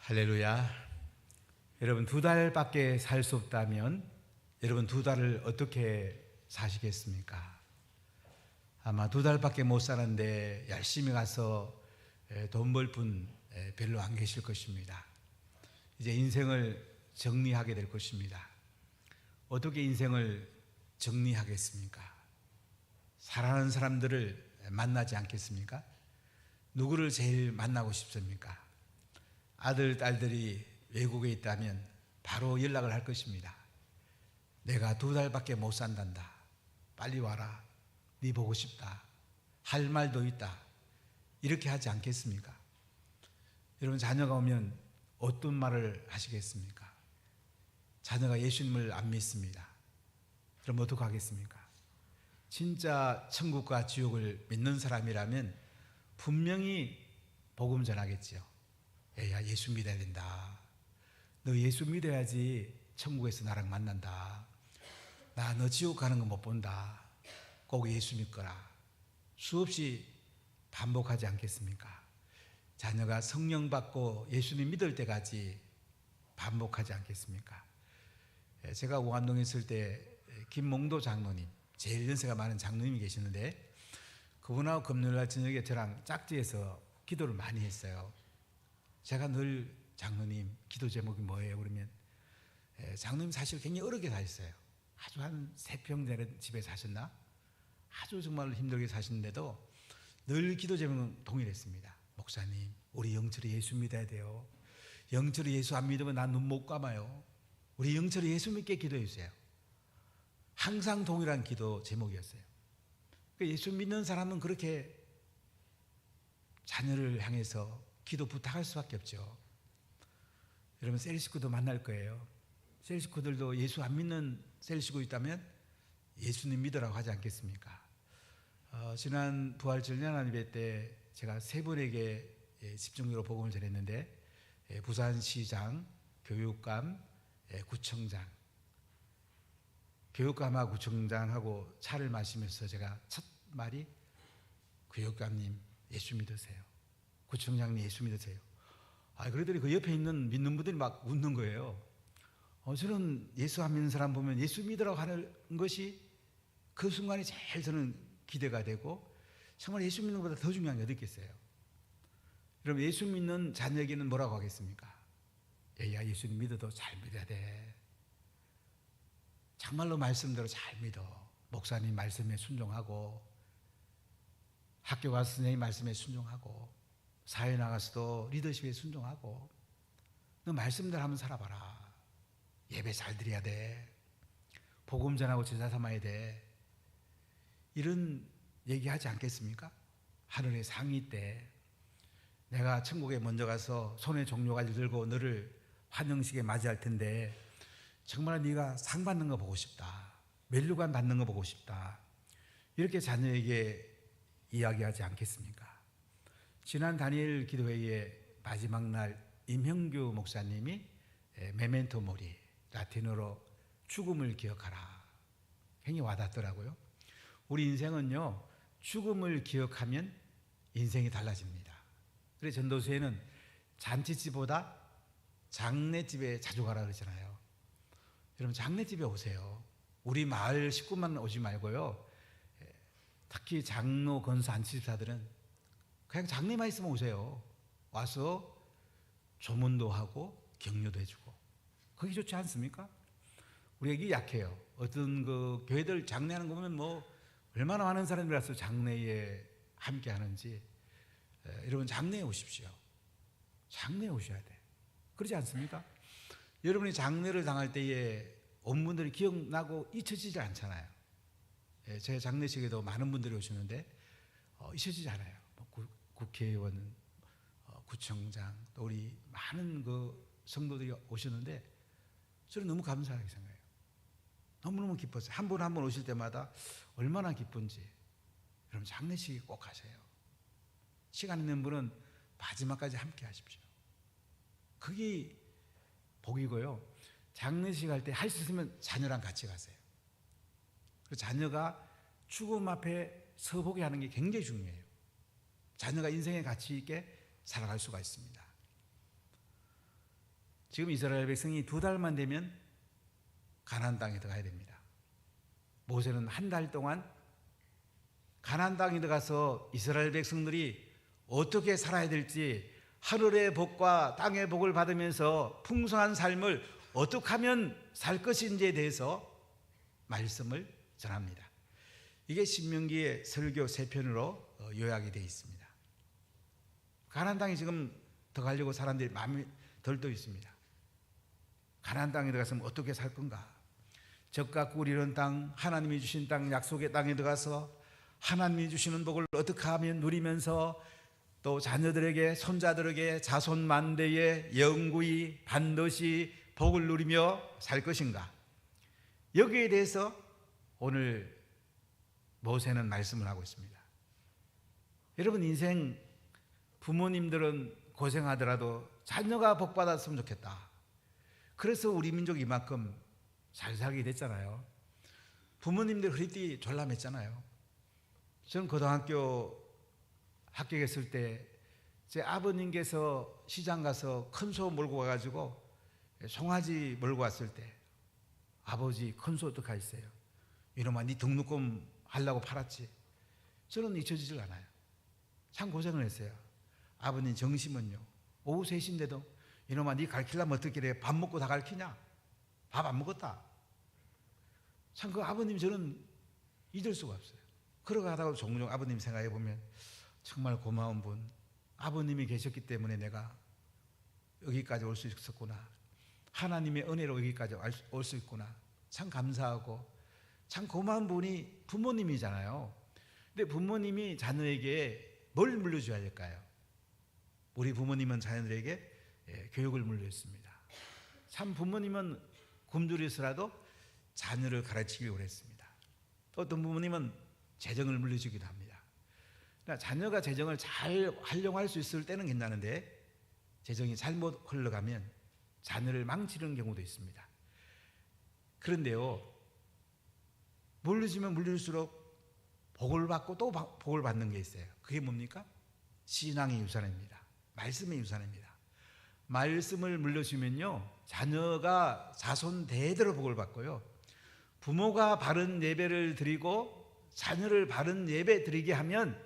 할렐루야. 여러분, 2달밖에 살 수 없다면 여러분 2달을 어떻게 사시겠습니까? 아마 2달밖에 못 사는데 열심히 가서 돈 벌 분 별로 안 계실 것입니다. 이제 인생을 정리하게 될 것입니다. 어떻게 인생을 정리하겠습니까? 사랑하는 사람들을 만나지 않겠습니까? 누구를 제일 만나고 싶습니까? 아들, 딸들이 외국에 있다면 바로 연락을 할 것입니다. 내가 2달밖에 못 산단다. 빨리 와라. 네 보고 싶다. 할 말도 있다. 이렇게 하지 않겠습니까? 여러분, 자녀가 오면 어떤 말을 하시겠습니까? 자녀가 예수님을 안 믿습니다. 그럼 어떻게 하겠습니까? 진짜 천국과 지옥을 믿는 사람이라면 분명히 복음 전하겠지요. 야, 예수 믿어야 된다. 너 예수 믿어야지 천국에서 나랑 만난다. 나 너 지옥 가는 거 못 본다. 꼭 예수 믿거라. 수없이 반복하지 않겠습니까? 자녀가 성령 받고 예수님 믿을 때까지 반복하지 않겠습니까? 제가 오암동에 있을 때 김몽도 장로님, 제일 연세가 많은 장로님이 계시는데 그분하고 금요일날 저녁에 저랑 짝지에서 기도를 많이 했어요. 제가 늘 장로님 기도 제목이 뭐예요? 그러면 장로님 사실 굉장히 어렵게 사셨어요. 아주 한 3평 되는 집에 사셨나? 아주 정말 힘들게 사시는데도 늘 기도 제목은 동일했습니다. 목사님, 우리 영철이 예수 믿어야 돼요. 영철이 예수 안 믿으면 난 눈 못 감아요. 우리 영철이 예수 믿게 기도해 주세요. 항상 동일한 기도 제목이었어요. 예수 믿는 사람은 그렇게 자녀를 향해서 기도 부탁할 수밖에 없죠. 여러분, 셀 식구도 만날 거예요. 셀 식구들도 예수 안 믿는 셀 식구 있다면 예수님 믿으라고 하지 않겠습니까? 지난 부활절 하나님 예배 때 제가 3분에게 집중적으로 복음을 전했는데 부산시장, 교육감, 구청장, 교육감하고 구청장하고 차를 마시면서 제가 첫 말이 교육감님 예수 믿으세요. 구청장님 예수 믿으세요. 그러더니 그 옆에 있는 믿는 분들이 막 웃는 거예요. 저는 예수 안 믿는 사람 보면 예수 믿으라고 하는 것이 그 순간이 제일 저는 기대가 되고 정말 예수 믿는 것보다 더 중요한 게 어디 있겠어요? 여러분, 예수 믿는 자녀에게는 뭐라고 하겠습니까? 야, 예수님 믿어도 잘 믿어야 돼. 정말로 말씀대로 잘 믿어. 목사님 말씀에 순종하고 학교 가서 선생님 말씀에 순종하고 사회 나가서도 리더십에 순종하고 너 말씀대로 한번 살아봐라. 예배 잘 드려야 돼. 복음 전하고 제자 삼아야 돼. 이런 얘기하지 않겠습니까? 하늘의 상이 때 내가 천국에 먼저 가서 손에 종려가지고 들고 너를 환영식에 맞이할 텐데 정말 네가 상 받는 거 보고 싶다. 면류관 받는 거 보고 싶다. 이렇게 자녀에게 이야기하지 않겠습니까? 지난 다니엘 기도회의 마지막 날 임형규 목사님이 메멘토 모리, 라틴어로 죽음을 기억하라. 굉장히 와닿더라고요. 우리 인생은요, 죽음을 기억하면 인생이 달라집니다. 그래서 전도서에는 잔치집보다 장례집에 자주 가라 그러잖아요. 여러분, 장례집에 오세요. 우리 마을 식구만 오지 말고요. 특히 장로, 건수, 안치집사들은 그냥 장례만 있으면 오세요. 와서 조문도 하고 격려도 해주고. 그게 좋지 않습니까? 우리가 이게 약해요. 어떤 그 교회들 장례하는 거 보면 뭐 얼마나 많은 사람들이 와서 장례에 함께 하는지. 여러분, 장례에 오십시오. 장례에 오셔야 돼. 그렇지 않습니까? 여러분이 장례를 당할 때에 온 분들이 기억나고 잊혀지지 않잖아요. 제 장례식에도 많은 분들이 오시는데 잊혀지지 않아요. 국회의원, 구청장, 또 우리 많은 그 성도들이 오시는데 저는 너무 감사하게 생각해요. 너무너무 기뻤어요. 한 분 한 분 오실 때마다 얼마나 기쁜지. 여러분, 장례식에 꼭 가세요. 시간 있는 분은 마지막까지 함께 하십시오. 그게 복이고요. 장례식 할 때 할 수 있으면 자녀랑 같이 가세요. 그리고 자녀가 죽음 앞에 서보게 하는 게 굉장히 중요해요. 자녀가 인생의 가치 있게 살아갈 수가 있습니다. 지금 이스라엘 백성이 2달만 되면 가나안 땅에 들어가야 됩니다. 모세는 1달 동안 가나안 땅에 들어가서 이스라엘 백성들이 어떻게 살아야 될지, 하늘의 복과 땅의 복을 받으면서 풍성한 삶을 어떻게 하면 살 것인지에 대해서 말씀을 전합니다. 이게 신명기의 설교 3편으로 요약이 되어 있습니다. 가나안 땅에 지금 들어가려고 사람들이 마음이 들떠 있습니다. 가나안 땅에 들어가서 어떻게 살 건가? 적과 꿀 이런 땅, 하나님이 주신 땅, 약속의 땅에 들어가서 하나님이 주시는 복을 어떻게 하면 누리면서 또 자녀들에게, 손자들에게 자손 만대에 영구히 반드시 복을 누리며 살 것인가? 여기에 대해서 오늘 모세는 말씀을 하고 있습니다. 여러분, 인생 부모님들은 고생하더라도 자녀가 복 받았으면 좋겠다. 그래서 우리 민족이 이만큼 잘 살게 됐잖아요. 부모님들 허리띠 졸라맸잖아요. 저는 고등학교 합격했을 때 제 아버님께서 시장 가서 큰 소 몰고 가가지고 송아지 몰고 왔을 때, 아버지 큰 소 어떡하겠어요? 이놈아, 네 등록금 하려고 팔았지. 저는 잊혀지질 않아요. 참 고생을 했어요. 아버님 정심은요, 오후 3시인데도 이놈아, 네 가르치려면 어떻게 해? 밥 먹고 다 가르치냐? 밥 안 먹었다. 참 그 아버님 저는 잊을 수가 없어요. 걸어가다가 종종 아버님 생각해 보면 정말 고마운 분, 아버님이 계셨기 때문에 내가 여기까지 올 수 있었구나. 하나님의 은혜로 여기까지 올 수 있구나. 참 감사하고 참 고마운 분이 부모님이잖아요. 근데 부모님이 자녀에게 뭘 물려줘야 될까요? 우리 부모님은 자녀들에게 교육을 물려줬습니다. 참 부모님은 굶주려서라도 자녀를 가르치기를 원했습니다. 어떤 부모님은 재정을 물려주기도 합니다. 그러니까 자녀가 재정을 잘 활용할 수 있을 때는 괜찮은데 재정이 잘못 흘러가면 자녀를 망치는 경우도 있습니다. 그런데요, 물려주면 물릴수록 복을 받고 또 복을 받는 게 있어요. 그게 뭡니까? 신앙의 유산입니다. 말씀의 유산입니다. 말씀을 물려주면요, 자녀가 자손 대대로 복을 받고요, 부모가 바른 예배를 드리고 자녀를 바른 예배 드리게 하면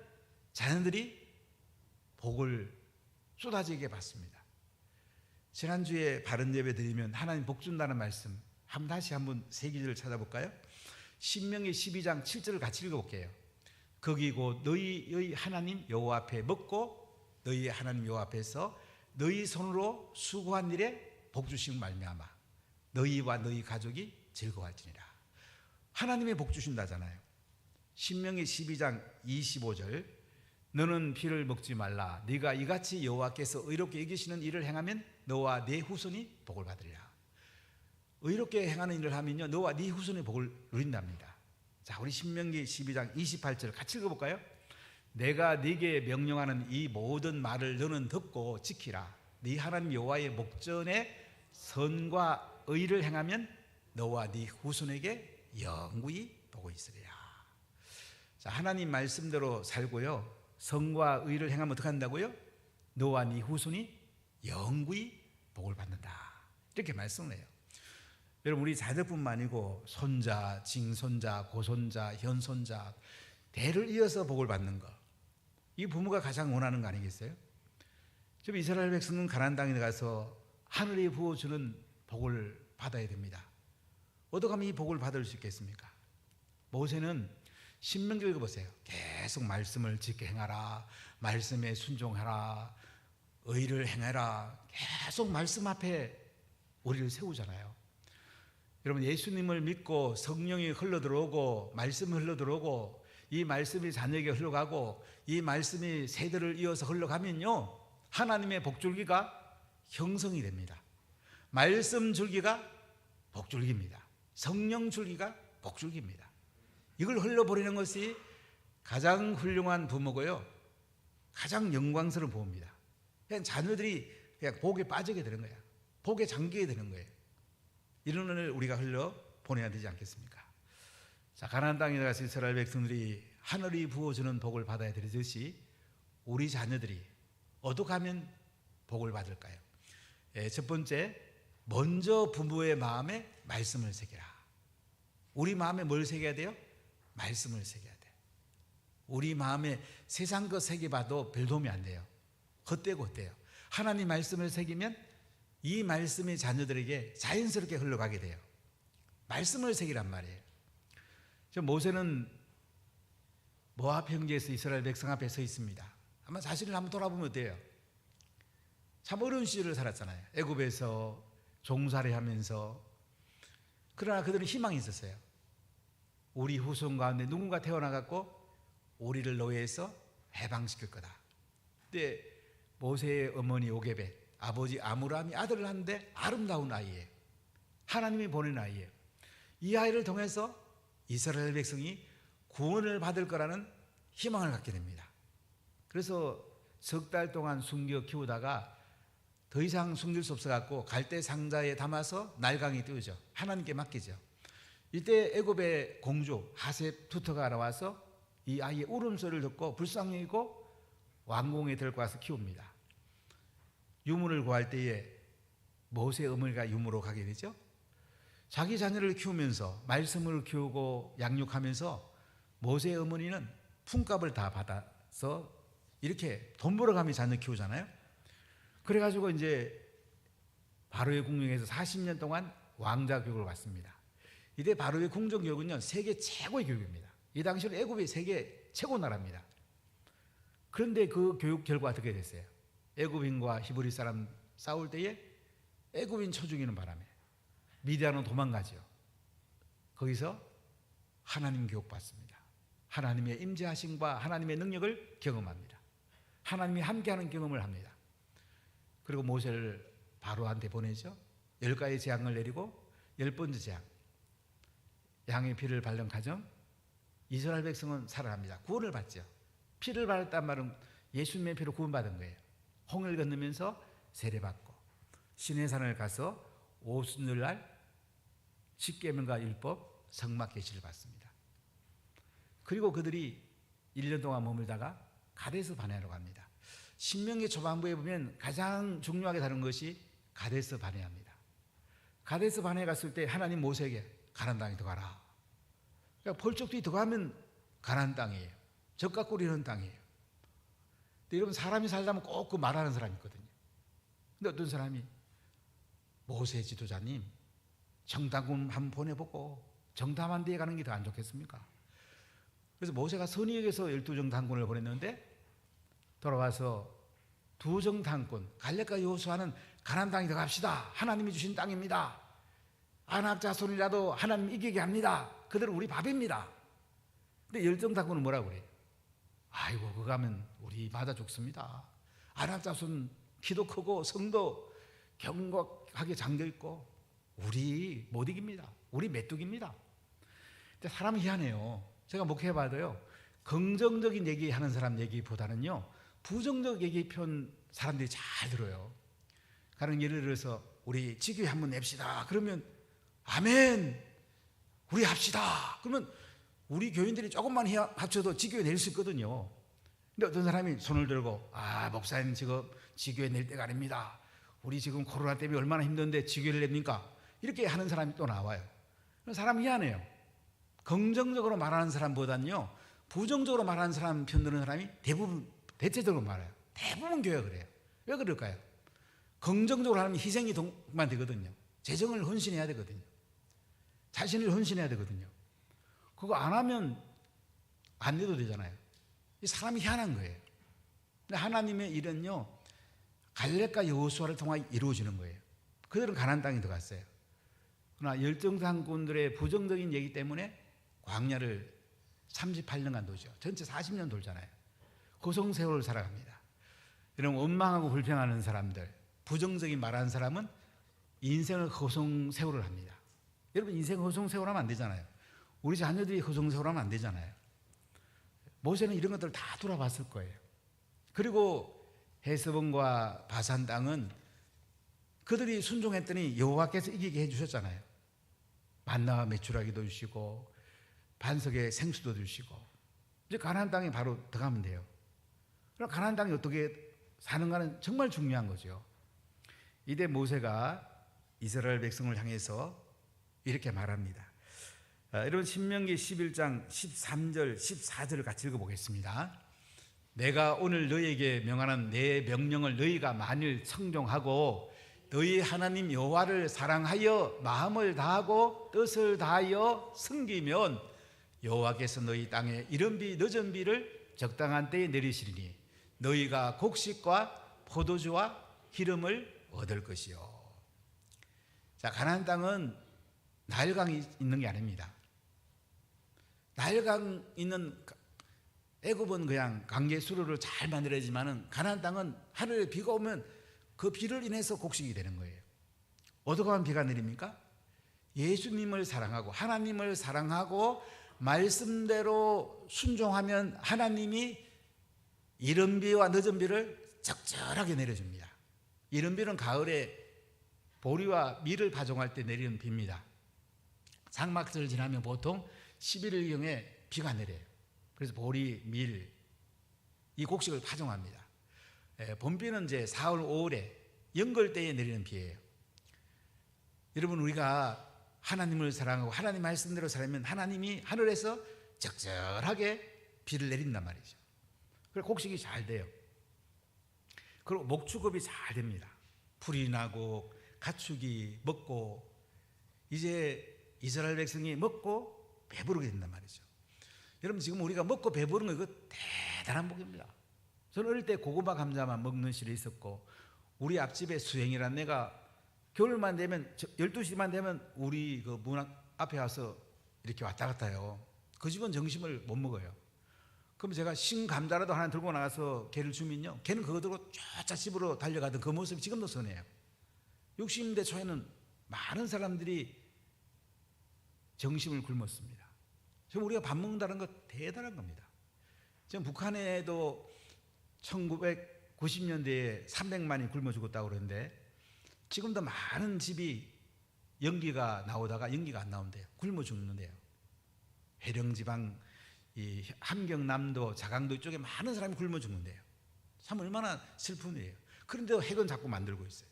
자녀들이 복을 쏟아지게 받습니다. 지난주에 바른 예배 드리면 하나님 복 준다는 말씀 다시 한번 세 기절을 찾아볼까요? 신명기 12장 7절을 같이 읽어볼게요. 거기 곧 너희의 하나님 여호와 앞에 먹고 너희의 하나님 여호와 앞에서 너희 손으로 수고한 일에 복 주심 말미암아 너희와 너희 가족이 즐거워할지니라. 하나님의 복 주신다잖아요. 신명기 12장 25절, 너는 피를 먹지 말라. 네가 이같이 여호와께서 의롭게 여기시는 일을 행하면 너와 네 후손이 복을 받으리라. 의롭게 행하는 일을 하면요, 너와 네 후손이 복을 누린답니다. 자, 우리 신명기 12장 28절 같이 읽어볼까요? 내가 네게 명령하는 이 모든 말을 너는 듣고 지키라. 네 하나님 여호와의 목전에 선과 의를 행하면 너와 네 후손에게 영구히 복이 있으리라. 자, 하나님 말씀대로 살고요, 선과 의를 행하면 어떻게 한다고요? 너와 네 후손이 영구히 복을 받는다. 이렇게 말씀을 해요. 여러분, 우리 자녀뿐만 아니고 손자, 징손자, 고손자, 현손자 대를 이어서 복을 받는 것, 이 부모가 가장 원하는 거 아니겠어요? 지금 이스라엘 백성은 가나안 땅에 가서 하늘이 부어주는 복을 받아야 됩니다. 어떻게 하면 이 복을 받을 수 있겠습니까? 모세는 신명기 읽어보세요. 계속 말씀을 지켜 행하라, 말씀에 순종하라, 의를 행하라, 계속 말씀 앞에 우리를 세우잖아요. 여러분, 예수님을 믿고 성령이 흘러들어오고 말씀이 흘러들어오고 이 말씀이 자녀에게 흘러가고 이 말씀이 세대를 이어서 흘러가면요, 하나님의 복줄기가 형성이 됩니다. 말씀 줄기가 복줄기입니다. 성령 줄기가 복줄기입니다. 이걸 흘려보내는 것이 가장 훌륭한 부모고요, 가장 영광스러운 부모입니다. 그냥 자녀들이 그냥 복에 빠지게 되는 거예요. 복에 잠기게 되는 거예요. 이런 은혜를 우리가 흘려보내야 되지 않겠습니까? 자, 가나안 땅에 가서 이스라엘 백성들이 하늘이 부어주는 복을 받아야 되듯이 우리 자녀들이 어떻게 하면 복을 받을까요? 첫 번째, 먼저 부모의 마음에 말씀을 새기라. 우리 마음에 뭘 새겨야 돼요? 말씀을 새겨야 돼. 우리 마음에 세상 것 새겨봐도 별 도움이 안 돼요. 헛되고 헛돼요. 하나님 말씀을 새기면 이 말씀이 자녀들에게 자연스럽게 흘러가게 돼요. 말씀을 새기란 말이에요. 모세는 모압 평지에서 이스라엘 백성 앞에 서 있습니다. 아마 자신을 한번 돌아보면 어때요? 참 어려운 시절을 살았잖아요. 애굽에서 종살이 하면서. 그러나 그들은 희망이 있었어요. 우리 후손 가운데 누군가 태어나갖고 우리를 노예에서 해방시킬 거다. 근데 모세의 어머니 오게벳, 아버지 아므람이 아들을 하는데 아름다운 아이예요. 하나님이 보낸 아이예요. 이 아이를 통해서 이스라엘 백성이 구원을 받을 거라는 희망을 갖게 됩니다. 그래서 석 달 동안 숨겨 키우다가 더 이상 숨길 수 없어갖고 갈대 상자에 담아서 날강에 띄우죠. 하나님께 맡기죠. 이때 애굽의 공주 하셉투터가 나와서 이 아이의 울음소리를 듣고 불쌍히 여기고 왕궁에 데리고 와서 키웁니다. 유물을 구할 때에 모세의 어머니가 유무로 가게 되죠. 자기 자녀를 키우면서 말씀을 키우고 양육하면서 모세의 어머니는 품값을 다 받아서 이렇게 돈 벌어가며 자녀 키우잖아요. 그래가지고 이제 바로의 궁정에서 40년 동안 왕자 교육을 받습니다. 이때 바로의 궁정 교육은요, 세계 최고의 교육입니다. 이 당시는 애굽이 세계 최고 나라입니다. 그런데 그 교육 결과 어떻게 됐어요? 애굽인과 히브리 사람 싸울 때에 애굽인 쳐 죽이는 바람에 미디안은 도망가죠. 거기서 하나님 교육받습니다. 하나님의 임재하심과 하나님의 능력을 경험합니다. 하나님이 함께하는 경험을 합니다. 그리고 모세를 바로한테 보내죠. 10가지 재앙을 내리고 10번째 재앙, 양의 피를 바른 가정, 이스라엘 백성은 살아납니다. 구원을 받죠. 피를 발랐단 말은 예수님의 피로 구원받은 거예요. 홍해를 건너면서 세례받고 시내산을 가서 오순절날 십계명과 율법, 성막 계시를 받습니다. 그리고 그들이 1년 동안 머물다가 가데스 바네아로 갑니다. 신명기 초반부에 보면 가장 중요하게 다룬 것이 가데스 바네아입니다. 가데스 바네아 갔을 때 하나님 모세에게 가나안 땅에 들어가라. 그러니까 펄쩍 들어가면 가나안 땅이에요. 젖과 꿀이 흐르는 땅이에요. 근데 여러분, 사람이 살다면 꼭 그 말하는 사람이 있거든요. 근데 어떤 사람이 모세 지도자님 정탐꾼 한번 보내보고 정탐한 뒤에 가는 게 더 안 좋겠습니까? 그래서 모세가 선의에게서 12정탐꾼을 보냈는데 돌아와서 두 정탐꾼 갈렙과 여호수아는 가나안 땅에 들어갑시다. 하나님이 주신 땅입니다. 아낙 자손이라도 하나님 이기게 합니다. 그들은 우리 밥입니다. 근데 10정탐꾼은 뭐라고 그래요? 아이고, 그거 가면 우리 맞아 죽습니다. 아낙 자손 키도 크고 성도 경곡하게 잠겨있고 우리 못 이깁니다. 우리 메뚜기입니다. 근데 사람이 희한해요. 제가 목회해봐도요, 긍정적인 얘기하는 사람 얘기보다는요, 부정적 얘기 편 사람들이 잘 들어요. 가령 예를 들어서 우리 지교회 한번 냅시다. 그러면 아멘, 우리 합시다. 그러면 우리 교인들이 조금만 합쳐도 지교회 낼 수 있거든요. 근데 어떤 사람이 손을 들고 목사님 지금 지교회 낼 때가 아닙니다. 우리 지금 코로나 때문에 얼마나 힘든데 지교회를 냅니까? 이렇게 하는 사람이 또 나와요. 사람이 희한해요. 긍정적으로 말하는 사람보다는요, 부정적으로 말하는 사람 편드는 사람이 대체적으로 말해요. 대부분 교회가 그래요. 왜 그럴까요? 긍정적으로 하면 희생이 동만 되거든요. 재정을 헌신해야 되거든요. 자신을 헌신해야 되거든요. 그거 안 하면 안 돼도 되잖아요. 이 사람이 희한한 거예요. 근데 하나님의 일은요, 갈렙과 여호수아를 통해 이루어지는 거예요. 그들은 가나안 땅에 들어갔어요. 그러나 열정상꾼들의 부정적인 얘기 때문에 광야를 38년간 돌죠. 전체 40년 돌잖아요. 고성세월을 살아갑니다. 이런 원망하고 불평하는 사람들, 부정적인 말하는 사람은 인생을 고성세월을 합니다. 여러분, 인생 고성세월하면 안 되잖아요. 우리 자녀들이 고성세월하면 안 되잖아요. 모세는 이런 것들을 다 돌아봤을 거예요. 그리고 헤스본과 바산 땅은 그들이 순종했더니 여호와께서 이기게 해주셨잖아요. 만나와 메추라기도 주시고 반석에 생수도 주시고, 이제 가나안 땅에 바로 들어가면 돼요. 그럼 가나안 땅이 어떻게 사는가는 정말 중요한 거죠. 이때 모세가 이스라엘 백성을 향해서 이렇게 말합니다. 여러분 신명기 11장 13절 14절을 같이 읽어보겠습니다. 내가 오늘 너희에게 명하는 내 명령을 너희가 만일 청종하고 너희 하나님 여호와를 사랑하여 마음을 다하고 뜻을 다하여 섬기면 여호와께서 너희 땅에 이른 비 늦은 비를 적당한 때에 내리시리니 너희가 곡식과 포도주와 기름을 얻을 것이요. 자, 가나안 땅은 나일강이 있는 게 아닙니다. 나일강 있는 애굽은 그냥 강계 수로를 잘 만들어지만은 가나안 땅은 하늘에 비가 오면 그 비를 인해서 곡식이 되는 거예요. 어디가 하면 비가 내립니까? 예수님을 사랑하고 하나님을 사랑하고 말씀대로 순종하면 하나님이 이른 비와 늦은 비를 적절하게 내려줍니다. 이른 비는 가을에 보리와 밀을 파종할 때 내리는 비입니다. 장막절 지나면 보통 11일경에 비가 내려요. 그래서 보리, 밀, 이 곡식을 파종합니다. 봄비는 이제 4월, 5월에 연걸때에 내리는 비예요. 여러분, 우리가 하나님을 사랑하고 하나님 말씀대로 살면 하나님이 하늘에서 적절하게 비를 내린단 말이죠. 그래서 곡식이 잘 돼요. 그리고 목축업이 잘 됩니다. 풀이 나고 가축이 먹고 이제 이스라엘 백성이 먹고 배부르게 된단 말이죠. 여러분, 지금 우리가 먹고 배부른 거 이거 대단한 복입니다. 저는 어릴 때 고구마 감자만 먹는 시절이 있었고 우리 앞집에 수행이란 애가 겨울만 되면 12시만 되면 우리 그 문 앞에 와서 이렇게 왔다 갔다 해요. 그 집은 점심을 못 먹어요. 그럼 제가 신 감자라도 하나 들고 나가서 걔를 주면요, 걔는 그거 들고 쫙쫙 집으로 달려가던 그 모습이 지금도 선해요. 60대 초에는 많은 사람들이 정심을 굶었습니다. 지금 우리가 밥 먹는다는 거 대단한 겁니다. 지금 북한에도 1990년대에 300만이 굶어 죽었다고 그러는데 지금도 많은 집이 연기가 나오다가 연기가 안 나온대요. 굶어 죽는데요. 해령지방, 이 함경남도, 자강도 이쪽에 많은 사람이 굶어 죽는데요. 참 얼마나 슬픈 일이에요. 그런데 핵은 자꾸 만들고 있어요.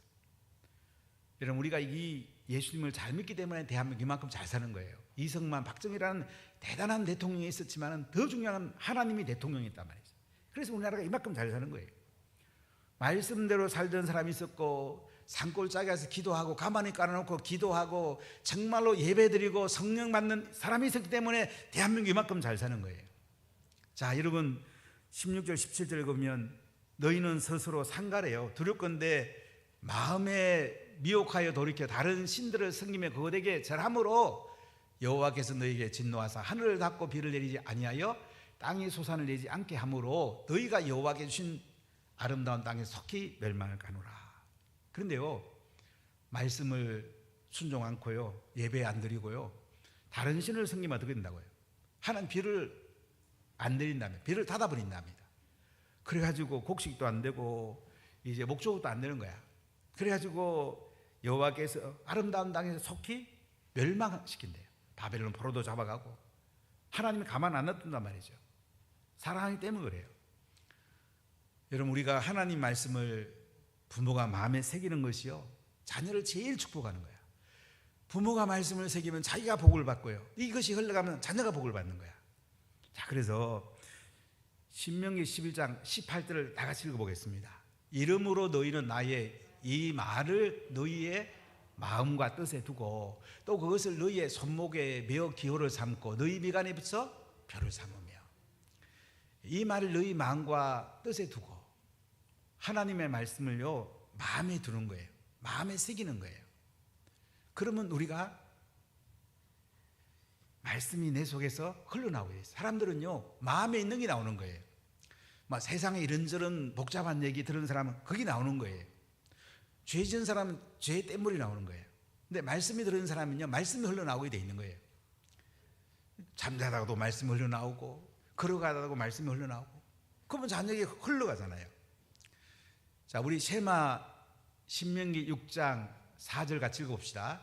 여러분, 우리가 이 예수님을 잘 믿기 때문에 대한민국 이만큼 잘 사는 거예요. 이승만, 박정희라는 대단한 대통령이 있었지만 더 중요한 하나님이 대통령이 있단 말이죠. 그래서 우리나라가 이만큼 잘 사는 거예요. 말씀대로 살던 사람이 있었고 산골짜기에 가서 기도하고 가만히 깔아놓고 기도하고 정말로 예배드리고 성령 받는 사람이 있었기 때문에 대한민국이 이만큼 잘 사는 거예요. 자, 여러분 16절 17절 보면 너희는 스스로 상가래요. 두렵건대 마음에 미혹하여 돌이켜 다른 신들을 섬기며 그것에게 절함으로 여호와께서 너희에게 진노하사 하늘을 닫고 비를 내리지 아니하여 땅이 소산을 내지 않게 함으로 너희가 여호와께 주신 아름다운 땅에 속히 멸망을 가노라. 그런데요, 말씀을 순종 않고요, 예배 안 드리고요, 다른 신을 섬기면 어떻게 된다고요? 하나님 비를 안 내린다면, 비를 닫아버린답니다. 그래가지고 곡식도 안 되고 이제 목조도 안 되는 거야. 그래가지고 여호와께서 아름다운 땅에서 속히 멸망시킨대요. 바벨론 포로도 잡아가고 하나님이 가만 안 놔둔단 말이죠. 사랑하기 때문에 그래요. 여러분, 우리가 하나님 말씀을 부모가 마음에 새기는 것이요, 자녀를 제일 축복하는 거야. 부모가 말씀을 새기면 자기가 복을 받고요, 이것이 흘러가면 자녀가 복을 받는 거야. 자, 그래서 신명기 11장 18절을 다 같이 읽어보겠습니다. 이름으로 너희는 나의 이 말을 너희의 마음과 뜻에 두고 또 그것을 너희의 손목에 메어 기호를 삼고 너희 미간에 붙여 표를 삼으며, 이 말을 너희 마음과 뜻에 두고 하나님의 말씀을요 마음에 두는 거예요. 마음에 새기는 거예요. 그러면 우리가 말씀이 내 속에서 흘러나오게 돼요. 사람들은요 마음에 있는 게 나오는 거예요. 막 세상에 이런저런 복잡한 얘기 들은 사람은 거기 나오는 거예요. 죄 지은 사람은 죄의 땜물이 나오는 거예요. 근데 말씀이 들은 사람은요 말씀이 흘러나오게 돼 있는 거예요. 잠자다가도 말씀이 흘러나오고 걸어가다가도 말씀이 흘러나오고, 그러면 자녀에게 흘러가잖아요. 자, 우리 쉐마 신명기 6장 4절 같이 읽어봅시다.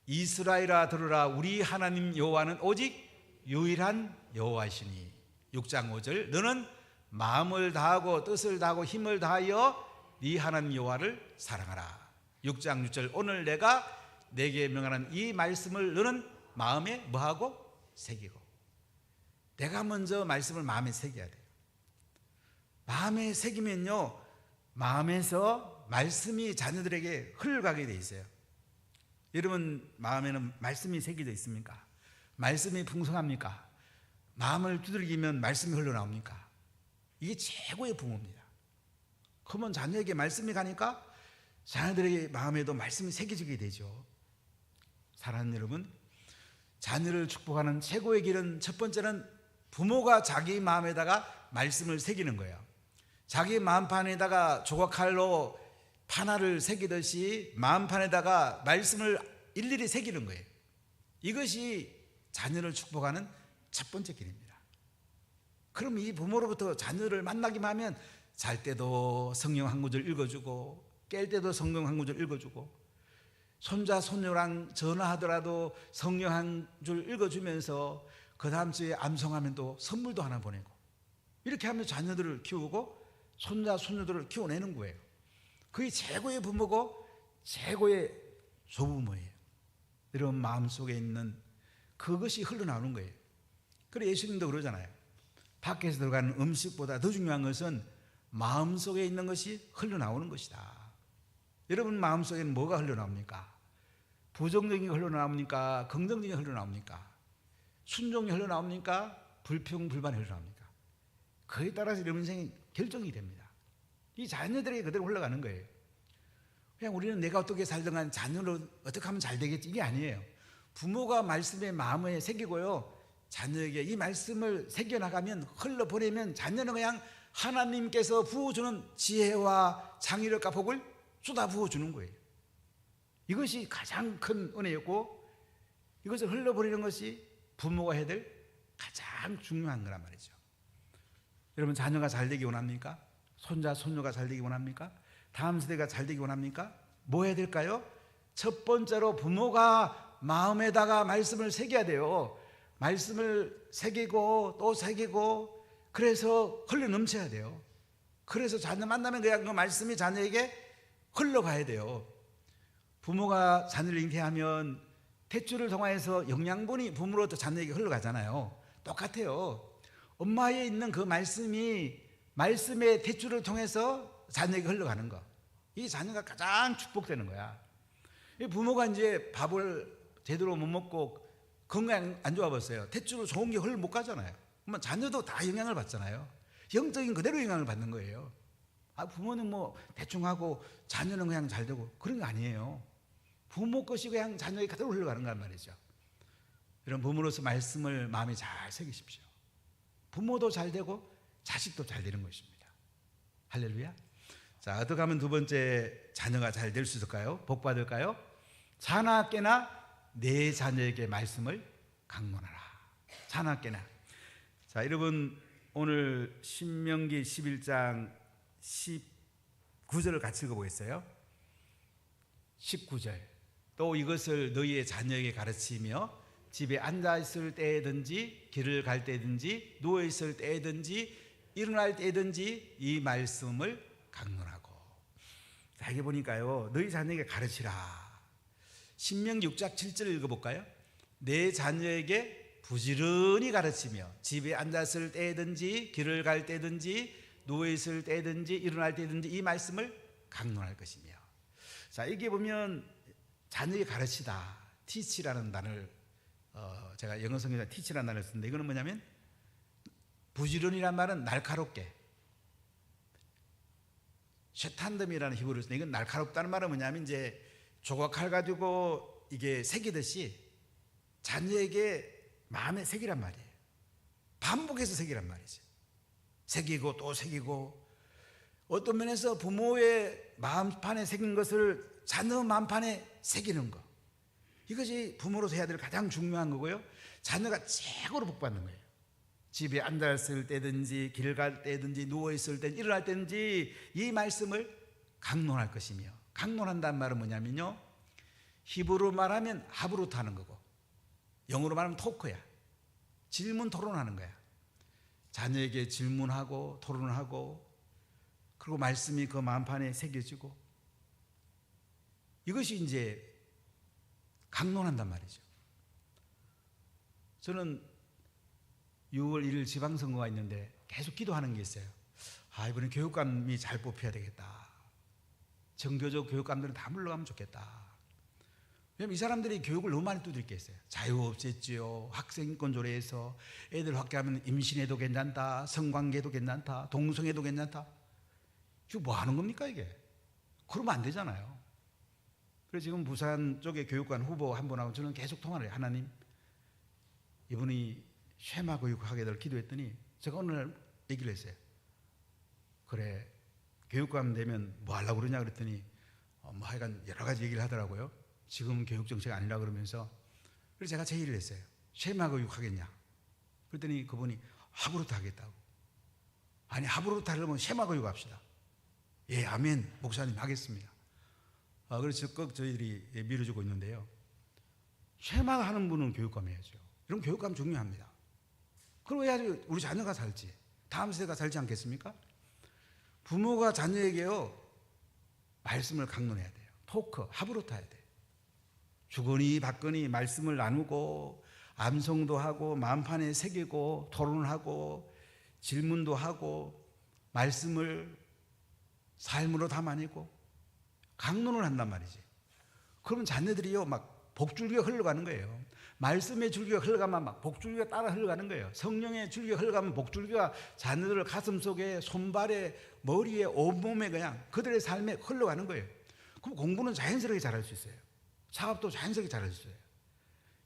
이스라엘아 들으라, 우리 하나님 여호와는 오직 유일한 여호와이시니. 6장 5절, 너는 마음을 다하고 뜻을 다하고 힘을 다하여 네 하나님 여호와를 사랑하라. 6장 6절, 오늘 내가 내게 명하는 이 말씀을 너는 마음에 뭐하고? 새기고. 내가 먼저 말씀을 마음에 새겨야 돼요. 마음에 새기면요, 마음에서 말씀이 자녀들에게 흘러가게 돼 있어요. 여러분 마음에는 말씀이 새겨져 있습니까? 말씀이 풍성합니까? 마음을 두들기면 말씀이 흘러나옵니까? 이게 최고의 부모입니다. 그러면 자녀에게 말씀이 가니까 자녀들에게 마음에도 말씀이 새겨지게 되죠. 사랑하는 여러분, 자녀를 축복하는 최고의 길은 첫 번째는 부모가 자기 마음에다가 말씀을 새기는 거예요. 자기 마음판에다가 조각칼로 판화를 새기듯이 마음판에다가 말씀을 일일이 새기는 거예요. 이것이 자녀를 축복하는 첫 번째 길입니다. 그럼 이 부모로부터 자녀를 만나기만 하면 잘 때도 성경 한 구절 읽어주고 깰 때도 성경 한 구절 읽어주고 손자 손녀랑 전화하더라도 성경 한 줄 읽어주면서 그 다음 주에 암송하면 또 선물도 하나 보내고 이렇게 하면 자녀들을 키우고 손자 손녀들을 키워내는 거예요. 그게 최고의 부모고 최고의 조부모예요. 여러분 마음속에 있는 그것이 흘러나오는 거예요. 그래 예수님도 그러잖아요. 밖에서 들어가는 음식보다 더 중요한 것은 마음속에 있는 것이 흘러나오는 것이다. 여러분 마음속에는 뭐가 흘러나옵니까? 부정적인 게 흘러나옵니까? 긍정적인 게 흘러나옵니까? 순종이 흘러나옵니까? 불평, 불만이 흘러나옵니까? 그에 따라서 여러분 인생이 결정이 됩니다. 이 자녀들에게 그대로 흘러가는 거예요. 그냥 우리는 내가 어떻게 살든 자녀를 어떻게 하면 잘 되겠지 이게 아니에요. 부모가 말씀에 마음에 새기고요, 자녀에게 이 말씀을 새겨나가면 흘러보내면 자녀는 그냥 하나님께서 부어주는 지혜와 장의력과 복을 쏟아 부어주는 거예요. 이것이 가장 큰 은혜였고 이것을 흘러버리는 것이 부모가 해야 될 가장 중요한 거란 말이죠. 여러분 자녀가 잘 되기 원합니까? 손자 손녀가 잘 되기 원합니까? 다음 세대가 잘 되기 원합니까? 뭐 해야 될까요? 첫 번째로 부모가 마음에다가 말씀을 새겨야 돼요. 말씀을 새기고 또 새기고 그래서 흘러 넘쳐야 돼요. 그래서 자녀 만나면 그냥 그 말씀이 자녀에게 흘러가야 돼요. 부모가 자녀를 잉태하면 탯줄을 통해서 영양분이 부모로부터 자녀에게 흘러가잖아요. 똑같아요. 엄마에 있는 그 말씀이 말씀의 탯줄을 통해서 자녀에게 흘러가는 거. 이 자녀가 가장 축복되는 거야. 부모가 이제 밥을 제대로 못 먹고 건강 안 좋아졌어요. 탯줄로 좋은 게 흘러 못 가잖아요. 그러면 자녀도 다 영향을 받잖아요. 영적인 그대로 영향을 받는 거예요. 부모는 뭐 대충 하고 자녀는 그냥 잘 되고 그런 거 아니에요. 부모 것이 그냥 자녀에게 그대로 흘러가는 거란 말이죠. 이런 부모로서 말씀을 마음에 잘 새기십시오. 부모도 잘 되고 자식도 잘 되는 것입니다. 할렐루야. 자, 어떻게 하면 두 번째 자녀가 잘 될 수 있을까요? 복 받을까요? 자나깨나 내 자녀에게 말씀을 강론하라. 자나깨나. 자, 여러분 오늘 신명기 11장 19절을 같이 읽어보겠어요? 19절. 또 이것을 너희의 자녀에게 가르치며 집에 앉아있을 때든지 길을 갈 때든지 누워있을 때든지 일어날 때든지 이 말씀을 강론하고. 자, 여기 보니까요, 너희 자녀에게 가르치라. 신명기 6장 7절을 읽어볼까요? 내 자녀에게 부지런히 가르치며 집에 앉았을 때든지 길을 갈 때든지 누워있을 때든지 일어날 때든지 이 말씀을 강론할 것이며. 자, 여기 보면 자녀에게 가르치다, teach라는 단어를 제가 영어 성경에 teach라는 단어를 쓰는데 이거는 뭐냐면 부지런이란 말은 날카롭게, 쉐탄덤이라는 히브리어로 쓰는데 이건 날카롭다는 말은 뭐냐면 이제 조각칼 가지고 이게 새기듯이 자녀에게 마음에 새기란 말이에요. 반복해서 새기란 말이죠. 새기고 또 새기고. 어떤 면에서 부모의 마음판에 새긴 것을 자녀 마음판에 새기는 거, 이것이 부모로서 해야 될 가장 중요한 거고요. 자녀가 최고로 복받는 거예요. 집에 앉아있을 때든지 길 갈 때든지 누워있을 때 일어날 때든지 이 말씀을 강론할 것이며. 강론한다는 말은 뭐냐면요, 히브리어로 말하면 하브루트 하는 거고 영어로 말하면 토크야. 질문 토론하는 거야. 자녀에게 질문하고 토론하고 그리고 말씀이 그 마음판에 새겨지고, 이것이 이제 강론한단 말이죠. 저는 6월 1일 지방선거가 있는데 계속 기도하는 게 있어요. 이번에 교육감이 잘 뽑혀야 되겠다. 정교적 교육감들은 다 물러가면 좋겠다. 왜냐면 이 사람들이 교육을 너무 많이 두들겨 있어요. 자유 없앴지요. 학생권 조례에서 애들 확대하면 임신해도 괜찮다. 성관계도 괜찮다. 동성애도 괜찮다. 이거 뭐 하는 겁니까 이게? 그러면 안 되잖아요. 그래서 지금 부산 쪽에 교육관 후보 한 분하고 저는 계속 통화를 해요. 하나님, 이분이 쉐마 교육하게 될 기도했더니 제가 오늘 얘기를 했어요. 그래, 교육감 되면 뭐 하려고 그러냐 그랬더니 뭐 하여간 여러 가지 얘기를 하더라고요. 지금은 교육정책 아니라 그러면서. 그래서 제가 제의를 했어요. 쉐마 교육 하겠냐? 그랬더니 그분이 하브루트 하겠다고. 아니, 하브루트 하려면 쉐마 교육 합시다. 예, 아멘, 목사님 하겠습니다. 그래서 적극 저희들이 밀어주고 있는데요. 쉐마 하는 분은 교육감 해야죠. 이런 교육감 중요합니다. 그럼 해야지 우리 자녀가 살지, 다음 세대가 살지 않겠습니까? 부모가 자녀에게요 말씀을 강론해야 돼요. 토크, 하브루트 해야 돼요. 주거니 받거니 말씀을 나누고 암송도 하고 마음판에 새기고 토론을 하고 질문도 하고 말씀을 삶으로 담아내고 강론을 한단 말이지. 그러면 자녀들이요 막 복줄기가 흘러가는 거예요. 말씀의 줄기가 흘러가면 막 복줄기가 따라 흘러가는 거예요. 성령의 줄기가 흘러가면 복줄기가 자녀들 가슴 속에, 손발에, 머리에, 온몸에 그냥 그들의 삶에 흘러가는 거예요. 그럼 공부는 자연스럽게 잘할 수 있어요. 사업도 자연스럽게 잘할 수 있어요.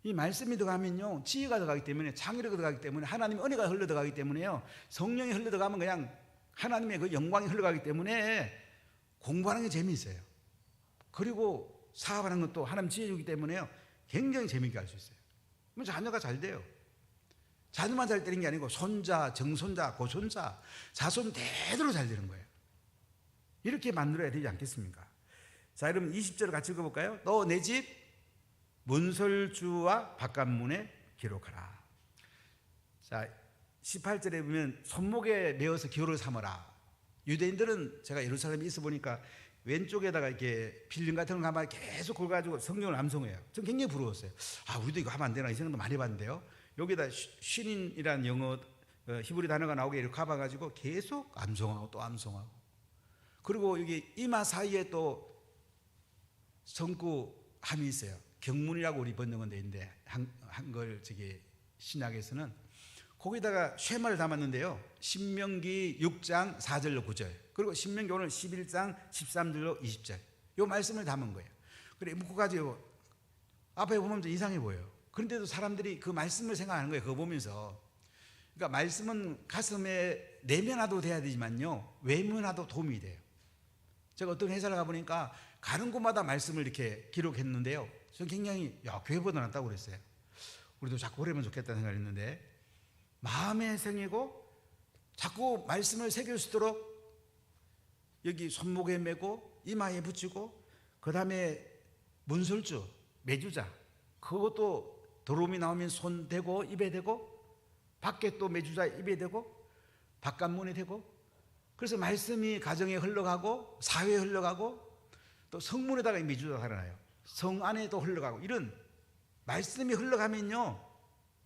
이 말씀이 들어가면요 지혜가 들어가기 때문에, 창의력이 들어가기 때문에, 하나님의 은혜가 흘러 들어가기 때문에요, 성령이 흘러 들어가면 그냥 하나님의 그 영광이 흘러가기 때문에 공부하는 게 재미있어요. 그리고 사업하는 것도 하나님 지혜 주기 때문에요 굉장히 재미있게 할 수 있어요. 그럼 자녀가 잘 돼요. 자녀만 잘 되는 게 아니고 손자, 정손자, 고손자, 자손 대대로 잘 되는 거예요. 이렇게 만들어야 되지 않겠습니까? 자, 여러분 20절을 같이 읽어볼까요? 너 내 집 문설주와 바깥문에 기록하라. 자, 18절에 보면 손목에 메어서 기호를 삼어라. 유대인들은 제가 예루살렘에 있어 보니까 왼쪽에다가 이렇게 필름 같은 걸 가만 계속 걸어가지고 성경을 암송해요. 전 굉장히 부러웠어요. 우리도 이거 하면 안 되나 이 생각도 많이 해봤는데요. 여기다 신인이라는 영어 히브리 단어가 나오게 이렇게 가봐가지고 계속 암송하고 또 암송하고. 그리고 여기 이마 사이에 또 성구함이 있어요. 경문이라고 우리 번역은 돼 있는데 한글 저기 신약에서는 거기다가 쉐마를 담았는데요. 신명기 6장 4절로 9절, 그리고 신명기 오늘 11장 13절로 20절 이 말씀을 담은 거예요. 그래 묶어가지고 앞에 보면 좀 이상해 보여요. 그런데도 사람들이 그 말씀을 생각하는 거예요. 그거 보면서. 그러니까 말씀은 가슴에 내면화도 돼야 되지만요 외면화도 도움이 돼요. 제가 어떤 회사를 가보니까 가는 곳마다 말씀을 이렇게 기록했는데요, 저는 굉장히 교회보다 낫다고 그랬어요. 우리도 자꾸 그러면 좋겠다는 생각을 했는데, 마음에 새기고 자꾸 말씀을 새길 수 있도록 여기 손목에 메고 이마에 붙이고, 그 다음에 문설주, 매주자, 그것도 더러움이 나오면 손 대고 입에 대고, 밖에 또 매주자 입에 대고 바깥문에 대고, 그래서 말씀이 가정에 흘러가고 사회에 흘러가고 또 성문에다가 매주자가 살아나요. 성 안에도 흘러가고, 이런 말씀이 흘러가면요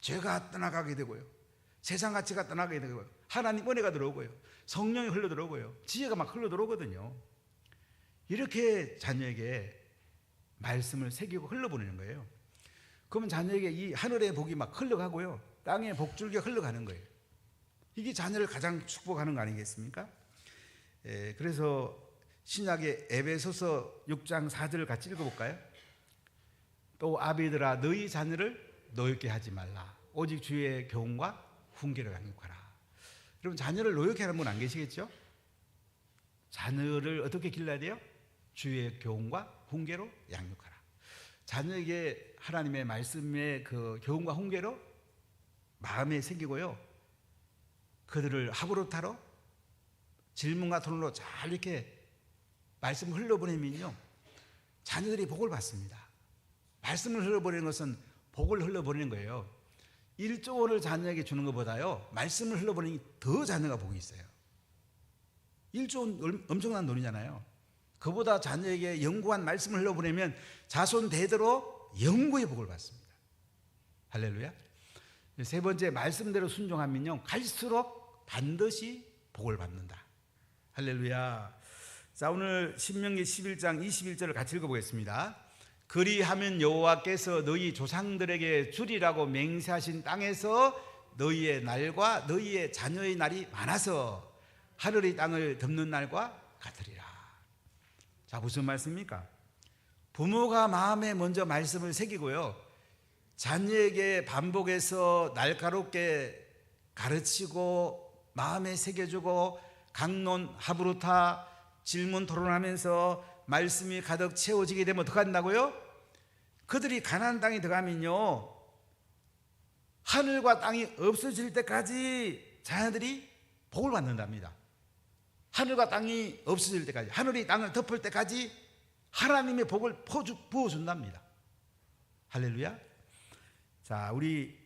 죄가 떠나가게 되고요, 세상 가치가 떠나게 되고요, 하나님 은혜가 들어오고요, 성령이 흘러 들어오고요, 지혜가 막 흘러 들어오거든요. 이렇게 자녀에게 말씀을 새기고 흘러보내는 거예요. 그러면 자녀에게 이 하늘의 복이 막 흘러가고요, 땅의 복줄기가 흘러가는 거예요. 이게 자녀를 가장 축복하는 거 아니겠습니까? 그래서 신약의 에베소서 6장 4절을 같이 읽어볼까요? 또 아비들아 너희 자녀를 노엽게 하지 말라. 오직 주의 교훈과 훈계를 양육하라. 여러분 자녀를 노엽게 하는 분 안 계시겠죠? 자녀를 어떻게 길러야 돼요? 주의 교훈과 훈계로 양육하라. 자녀에게 하나님의 말씀의 그 교훈과 훈계로 마음에 새기고요, 그들을 하브루타로 질문과 토론으로 잘 이렇게 말씀을 흘러보내면요 자녀들이 복을 받습니다. 말씀을 흘러보내는 것은 복을 흘러보내는 거예요. 1조 원을 자녀에게 주는 것보다요 말씀을 흘러보내니 더 자녀가 복이 있어요. 1조 원 엄청난 돈이잖아요. 그보다 자녀에게 영구한 말씀을 흘러보내면 자손 대대로 영구의 복을 받습니다. 할렐루야. 세 번째, 말씀대로 순종하면요 갈수록 반드시 복을 받는다. 할렐루야. 자, 오늘 신명기 11장 21절을 같이 읽어보겠습니다. 그리하면 여호와께서 너희 조상들에게 주리라고 맹세하신 땅에서 너희의 날과 너희의 자녀의 날이 많아서 하늘의 땅을 덮는 날과 같으리라. 자, 무슨 말씀입니까? 부모가 마음에 먼저 말씀을 새기고요, 자녀에게 반복해서 날카롭게 가르치고 마음에 새겨주고 강론 하브루타 질문 토론하면서 말씀이 가득 채워지게 되면 어떻게 한다고요? 그들이 가나안 땅에 들어가면요 하늘과 땅이 없어질 때까지 자녀들이 복을 받는답니다. 하늘과 땅이 없어질 때까지, 하늘이 땅을 덮을 때까지 하나님의 복을 부어준답니다. 할렐루야. 자, 우리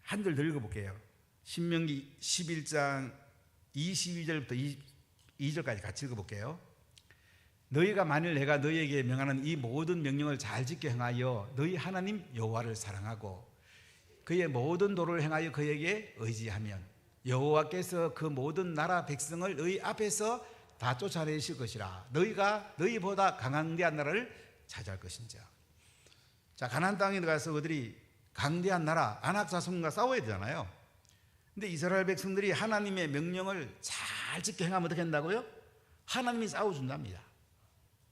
한 절 더 읽어볼게요. 신명기 11장 22절부터 22절까지 같이 읽어볼게요. 너희가 만일 내가 너희에게 명하는 이 모든 명령을 잘 지켜 행하여 너희 하나님 여호와를 사랑하고 그의 모든 도를 행하여 그에게 의지하면 여호와께서 그 모든 나라 백성을 너희 앞에서 다 쫓아내실 것이라. 너희가 너희보다 강대한 나라를 차지할 것인자. 자, 가나안 땅에 들어가서 그들이 강대한 나라 아낙 자손과 싸워야 되잖아요. 근데 이스라엘 백성들이 하나님의 명령을 잘 지켜 행하면 어떻게 한다고요? 하나님이 싸워준답니다.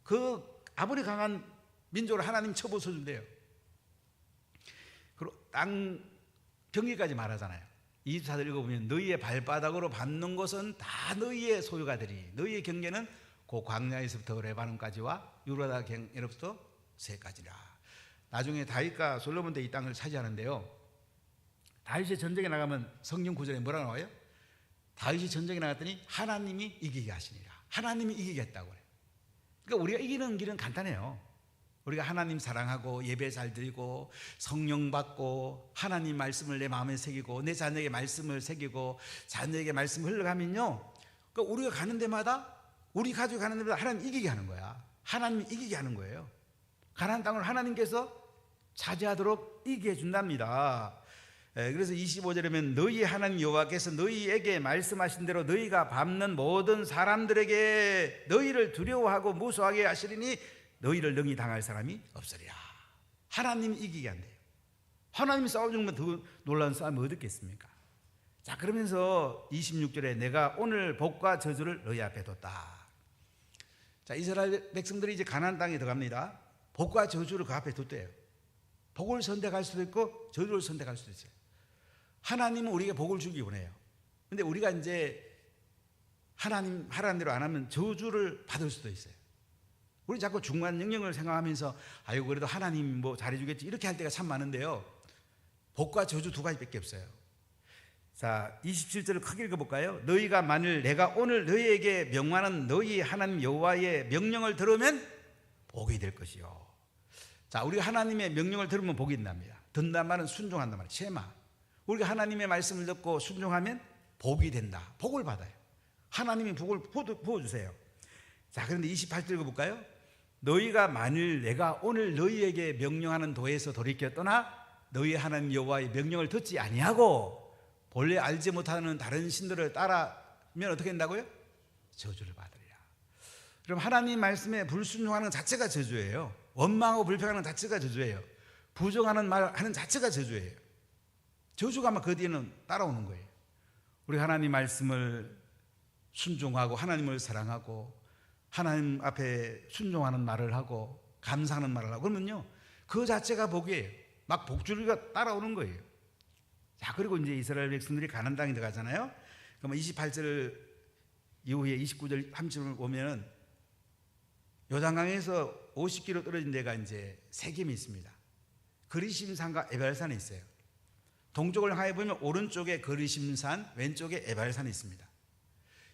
그 아무리 강한 민족을 하나님 쳐부숴준대요. 그리고 땅 경기까지 말하잖아요. 24절 읽어보면 너희의 발바닥으로 밟는 것은 다 너희의 소유가 되리. 너희의 경계는 그 광야에서부터 레바논까지와 유라다 경에로부터 새까지라. 나중에 다윗과 솔로몬 때 이 땅을 차지하는데요, 다윗이 전쟁에 나가면 성경 구절에 뭐라 나와요? 다윗이 전쟁에 나갔더니 하나님이 이기게 하시니라. 하나님이 이기게 했다고 그래요. 그러니까 우리가 이기는 길은 간단해요. 우리가 하나님 사랑하고 예배 잘 드리고 성령 받고 하나님 말씀을 내 마음에 새기고 내 자녀에게 말씀을 새기고 자녀에게 말씀을 흘러가면요, 그러니까 우리가 가는 데마다, 우리 가족이 가는 데마다 하나님 이기게 하는 거야. 하나님이 이기게 하는 거예요. 가나안 땅을 하나님께서 차지하도록 이기게 해준답니다. 그래서 25절에 보면 너희 하나님 여호와께서 너희에게 말씀하신 대로 너희가 밟는 모든 사람들에게 너희를 두려워하고 무서워하게 하시리니 너희를 능히 당할 사람이 없으리라. 하나님이 이기게 한대요. 하나님이 싸워주는 건 더 놀라운 싸움이 어디 있겠습니까? 자, 그러면서 26절에 내가 오늘 복과 저주를 너희 앞에 뒀다. 자, 이스라엘 백성들이 이제 가나안 땅에 들어갑니다. 복과 저주를 그 앞에 뒀대요. 복을 선택할 수도 있고 저주를 선택할 수도 있어요. 하나님은 우리에게 복을 주기 원해요. 근데 우리가 이제 하나님 하라는 대로 안 하면 저주를 받을 수도 있어요. 우리 자꾸 중간 영역을 생각하면서 아이고 그래도 하나님 뭐 잘해주겠지 이렇게 할 때가 참 많은데요, 복과 저주 두 가지밖에 없어요. 자, 27절을 크게 읽어볼까요? 너희가 만일 내가 오늘 너희에게 명하는 너희 하나님 여호와의 명령을 들으면 복이 될 것이요. 자, 우리가 하나님의 명령을 들으면 복이 된답니다. 듣는다는 말은 순종한단 말이에요. 쉐마. 우리가 하나님의 말씀을 듣고 순종하면 복이 된다. 복을 받아요. 하나님이 복을 부어주세요. 자, 그런데 28절 읽어볼까요? 너희가 만일 내가 오늘 너희에게 명령하는 도에서 돌이켜 떠나 너희 하나님 여호와의 명령을 듣지 아니하고 본래 알지 못하는 다른 신들을 따르면 어떻게 된다고요? 저주를 받으리라. 그럼 하나님 말씀에 불순종하는 자체가 저주예요. 원망하고 불평하는 자체가 저주예요. 부정하는 말 하는 자체가 저주예요. 저주가 아마 그 뒤에는 따라오는 거예요. 우리 하나님 말씀을 순종하고 하나님을 사랑하고 하나님 앞에 순종하는 말을 하고 감사하는 말을 하고 그러면요, 그 자체가 복이에요. 막 복주리가 따라오는 거예요. 자, 그리고 이제 이스라엘 백성들이 가나안 땅에 들어가잖아요. 그러면 28절 이후에 29절 30절을 보면은 요단강에서 50km 떨어진 데가 이제 세겜이 있습니다. 그리심산과 에발산이 있어요. 동쪽을 향해 보면 오른쪽에 그리심산, 왼쪽에 에발산이 있습니다.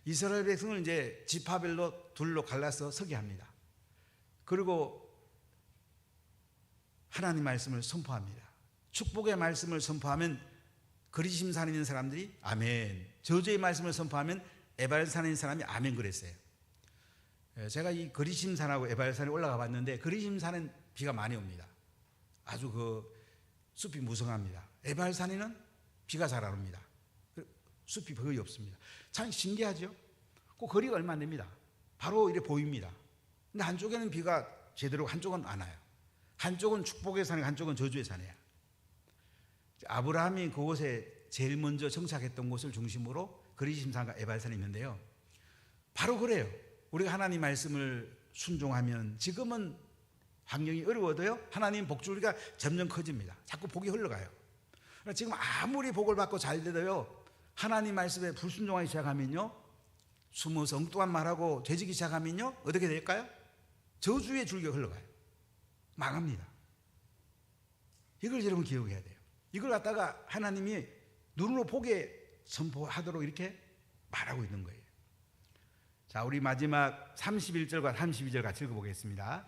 이스라엘 백성을 이제 지파별로 둘로 갈라서 서게 합니다. 그리고 하나님 말씀을 선포합니다. 축복의 말씀을 선포하면 그리심산에 있는 사람들이 아멘, 저주의 말씀을 선포하면 에발산에 있는 사람이 아멘 그랬어요. 제가 이 그리심산하고 에발산에 올라가 봤는데 그리심산은 비가 많이 옵니다. 아주 그 숲이 무성합니다. 에발산에는 비가 잘 안 옵니다. 숲이 거의 없습니다. 참 신기하죠? 그 거리가 얼마 안 됩니다. 바로 이렇게 보입니다. 근데 한쪽에는 비가 제대로, 한쪽은 안 와요. 한쪽은 축복의 산이고 한쪽은 저주의 산이에요. 아브라함이 그곳에 제일 먼저 정착했던 곳을 중심으로 거리심산과 에발산이 있는데요. 바로 그래요. 우리가 하나님 말씀을 순종하면 지금은 환경이 어려워도요, 하나님 복주리가 점점 커집니다. 자꾸 복이 흘러가요. 지금 아무리 복을 받고 잘 돼도요, 하나님 말씀에 불순종하기 시작하면요, 숨어서 엉뚱한 말하고 죄지기 시작하면요, 어떻게 될까요? 저주의 줄기가 흘러가요. 망합니다. 이걸 여러분 기억해야 돼요. 이걸 갖다가 하나님이 눈으로 보게 선포하도록 이렇게 말하고 있는 거예요. 자, 우리 마지막 31절과 32절 같이 읽어보겠습니다.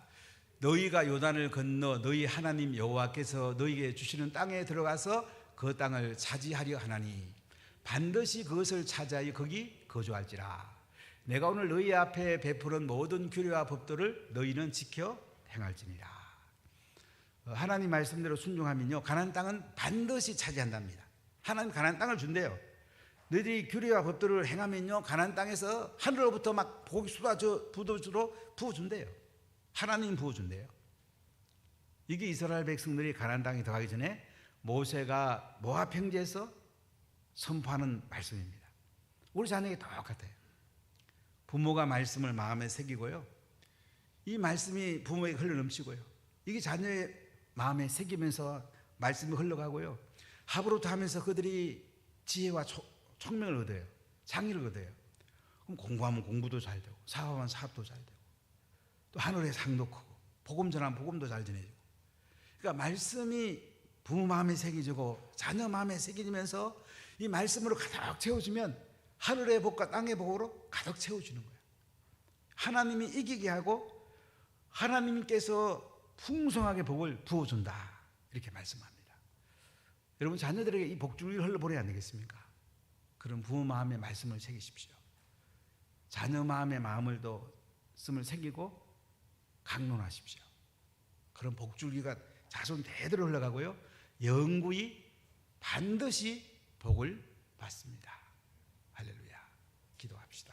너희가 요단을 건너 너희 하나님 여호와께서 너희에게 주시는 땅에 들어가서 그 땅을 차지하려 하나니 반드시 그것을 차지하여 거기 거주할지라. 내가 오늘 너희 앞에 베푸는 모든 규례와 법도를 너희는 지켜 행할지니라. 하나님 말씀대로 순종하면요, 가나안 땅은 반드시 차지한답니다. 하나님 가나안 땅을 준대요. 너희들이 규례와 법도를 행하면요, 가나안 땅에서 하늘로부터 막 복이 쏟아져 부도주로 부어준대요. 하나님 부어준대요. 이게 이스라엘 백성들이 가나안 땅에 들어가기 전에 모세가 모압 평지에서 선포하는 말씀입니다. 우리 자녀에게 똑같아요. 부모가 말씀을 마음에 새기고요, 이 말씀이 부모에게 흘러넘치고요, 이게 자녀의 마음에 새기면서 말씀이 흘러가고요, 합으로도 하면서 그들이 지혜와 총명을 얻어요. 장의를 얻어요. 그럼 공부하면 공부도 잘 되고, 사업하면 사업도 잘 되고, 또 하늘의 상도 크고, 복음 전하면 복음도 잘 전해지고. 그러니까 말씀이 부모 마음에 새기지고 자녀 마음에 새기면서 이 말씀으로 가득 채워지면 하늘의 복과 땅의 복으로 가득 채워주는 거예요. 하나님이 이기게 하고 하나님께서 풍성하게 복을 부어준다, 이렇게 말씀합니다. 여러분, 자녀들에게 이 복줄기를 흘러보내야 안 되겠습니까? 그런 부모 마음에 말씀을 새기십시오. 자녀 마음에 말씀을 새기고 강론하십시오. 그런 복줄기가 자손 대대로 흘러가고요, 영구히 반드시 복을 받습니다. 할렐루야. 기도합시다.